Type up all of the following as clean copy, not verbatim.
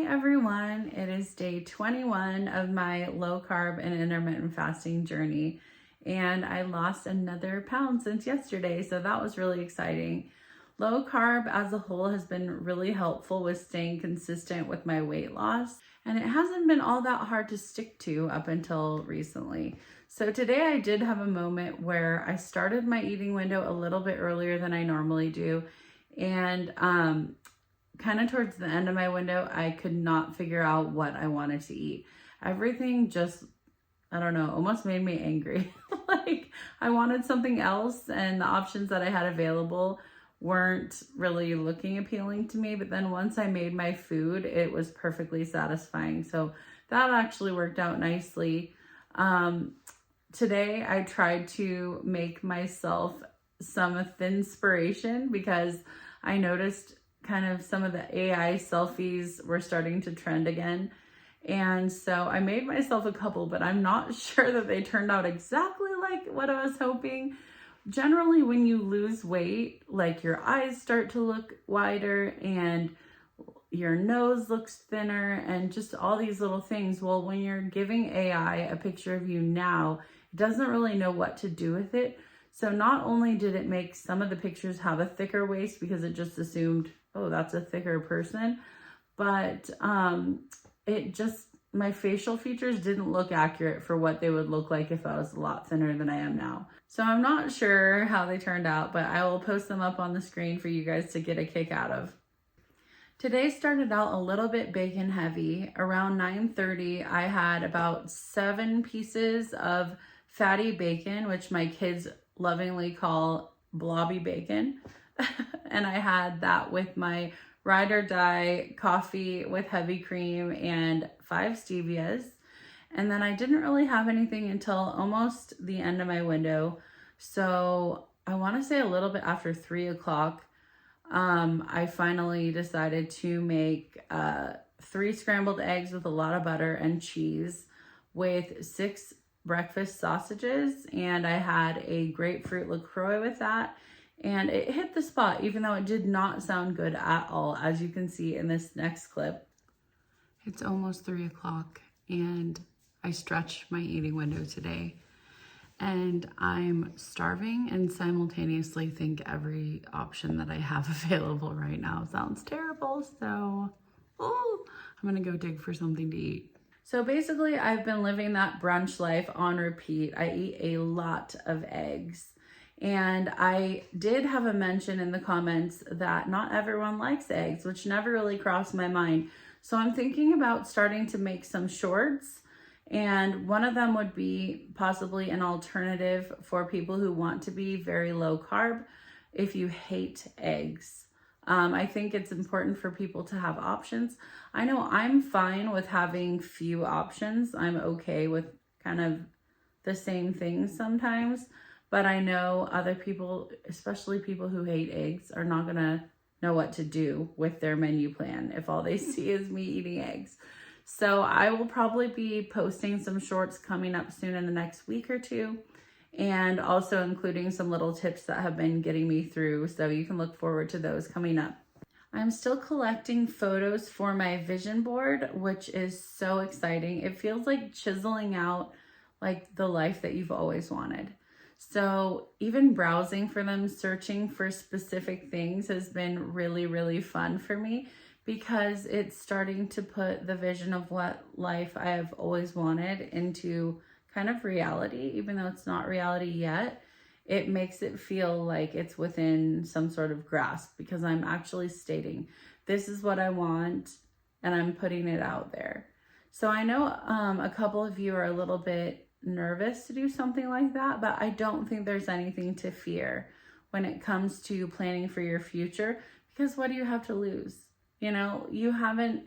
everyone, it is day 21 of my low carb and intermittent fasting journey, and I lost another pound since yesterday, so that was really exciting. Low carb as a whole has been really helpful with staying consistent with my weight loss, and it hasn't been all that hard to stick to up until recently. So today I did have a moment where I started my eating window a little bit earlier than I normally do, and kind of towards the end of my window, I could not figure out what I wanted to eat. Everything just, I don't know, almost made me angry. Like I wanted something else, and the options that I had available weren't really looking appealing to me. But then once I made my food, it was perfectly satisfying. So that actually worked out nicely. Today I tried to make myself some Thinspiration because I noticed kind of some of the AI selfies were starting to trend again. And so I made myself a couple, but I'm not sure that they turned out exactly like what I was hoping. Generally, when you lose weight, like your eyes start to look wider and your nose looks thinner and just all these little things. Well, when you're giving AI a picture of you now, it doesn't really know what to do with it. So not only did it make some of the pictures have a thicker waist because it just assumed, oh, that's a thicker person, but my facial features didn't look accurate for what they would look like if I was a lot thinner than I am now. So I'm not sure how they turned out, but I will post them up on the screen for you guys to get a kick out of. Today started out a little bit bacon heavy. Around 9:30, I had about 7 pieces of fatty bacon, which my kids lovingly call blobby bacon. And I had that with my ride or die coffee with heavy cream and 5 stevias. And then I didn't really have anything until almost the end of my window. So I want to say a little bit after 3 o'clock, I finally decided to make 3 scrambled eggs with a lot of butter and cheese with 6 breakfast sausages. And I had a grapefruit LaCroix with that. And it hit the spot, even though it did not sound good at all, as you can see in this next clip. It's almost 3 o'clock and I stretched my eating window today. And I'm starving and simultaneously think every option that I have available right now sounds terrible. So, I'm gonna go dig for something to eat. So basically, I've been living that brunch life on repeat. I eat a lot of eggs. And I did have a mention in the comments that not everyone likes eggs, which never really crossed my mind. So I'm thinking about starting to make some shorts. And one of them would be possibly an alternative for people who want to be very low carb if you hate eggs. I think it's important for people to have options. I know I'm fine with having few options. I'm okay with kind of the same things sometimes. But I know other people, especially people who hate eggs, are not gonna know what to do with their menu plan if all they see is me eating eggs. So I will probably be posting some shorts coming up soon in the next week or two, and also including some little tips that have been getting me through, so you can look forward to those coming up. I'm still collecting photos for my vision board, which is so exciting. It feels like chiseling out like the life that you've always wanted. So even browsing for them, searching for specific things has been really, really fun for me because it's starting to put the vision of what life I have always wanted into kind of reality, even though it's not reality yet. It makes it feel like it's within some sort of grasp because I'm actually stating, this is what I want, and I'm putting it out there. So I know a couple of you are a little bit nervous to do something like that, but I don't think there's anything to fear when it comes to planning for your future, because what do you have to lose? You know, you haven't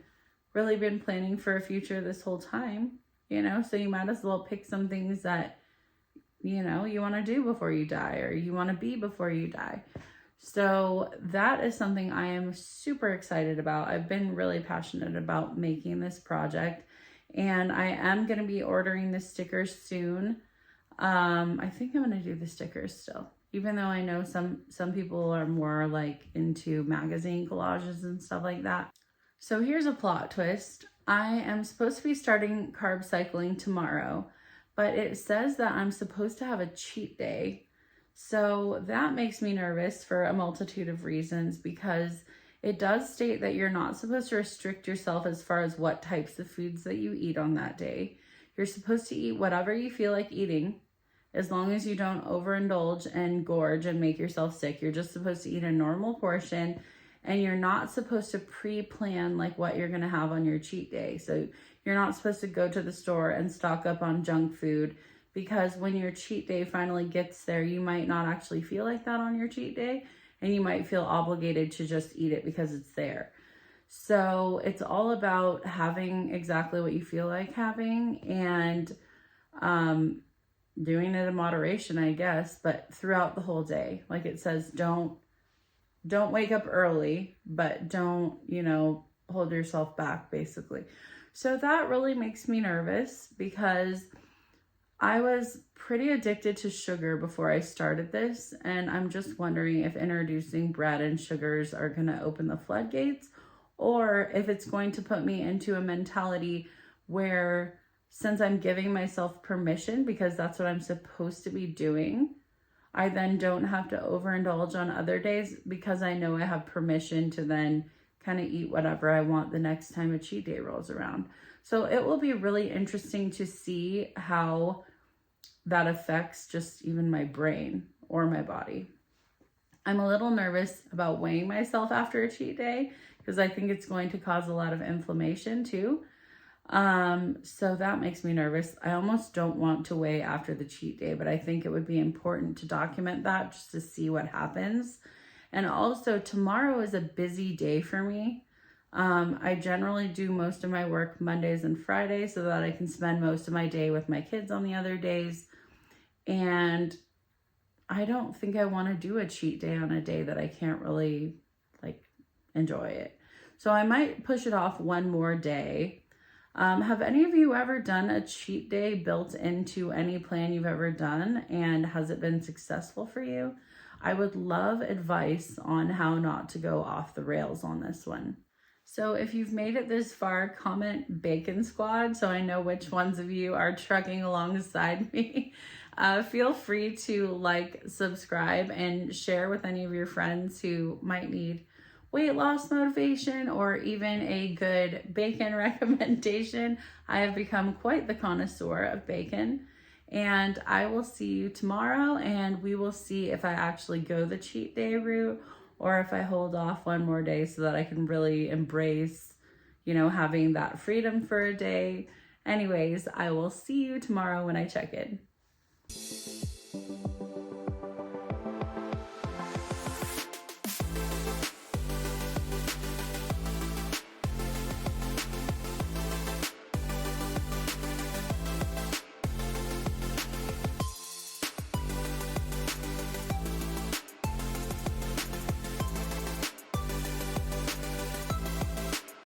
really been planning for a future this whole time, you know, so you might as well pick some things that, you know, you want to do before you die, or you want to be before you die. So that is something I am super excited about. I've been really passionate about making this project. And I am going to be ordering the stickers soon. I think I'm going to do the stickers still, even though I know some people are more like into magazine collages and stuff like that. So here's a plot twist. I am supposed to be starting carb cycling tomorrow, but it says that I'm supposed to have a cheat day. So that makes me nervous for a multitude of reasons, because it does state that you're not supposed to restrict yourself as far as what types of foods that you eat on that day. You're supposed to eat whatever you feel like eating, as long as you don't overindulge and gorge and make yourself sick. You're just supposed to eat a normal portion, and you're not supposed to pre-plan like what you're going to have on your cheat day. So you're not supposed to go to the store and stock up on junk food, because when your cheat day finally gets there, you might not actually feel like that on your cheat day, and you might feel obligated to just eat it because it's there. So it's all about having exactly what you feel like having, and doing it in moderation, I guess, but throughout the whole day. Like it says, don't wake up early, but don't, hold yourself back, basically. So that really makes me nervous, because I was pretty addicted to sugar before I started this, and I'm just wondering if introducing bread and sugars are going to open the floodgates, or if it's going to put me into a mentality where, since I'm giving myself permission, because that's what I'm supposed to be doing, I then don't have to overindulge on other days, because I know I have permission to then kind of eat whatever I want the next time a cheat day rolls around. So it will be really interesting to see how that affects just even my brain or my body. I'm a little nervous about weighing myself after a cheat day, because I think it's going to cause a lot of inflammation too. So that makes me nervous. I almost don't want to weigh after the cheat day, but I think it would be important to document that just to see what happens. And also, tomorrow is a busy day for me. I generally do most of my work Mondays and Fridays so that I can spend most of my day with my kids on the other days. And I don't think I want to do a cheat day on a day that I can't really enjoy it. So I might push it off one more day. Have any of you ever done a cheat day built into any plan you've ever done, and has it been successful for you? I would love advice on how not to go off the rails on this one. So if you've made it this far, comment Bacon Squad so I know which ones of you are trucking alongside me. Feel free to subscribe, and share with any of your friends who might need weight loss motivation or even a good bacon recommendation. I have become quite the connoisseur of bacon, and I will see you tomorrow, and we will see if I actually go the cheat day route or if I hold off one more day so that I can really embrace, having that freedom for a day. Anyways, I will see you tomorrow when I check in.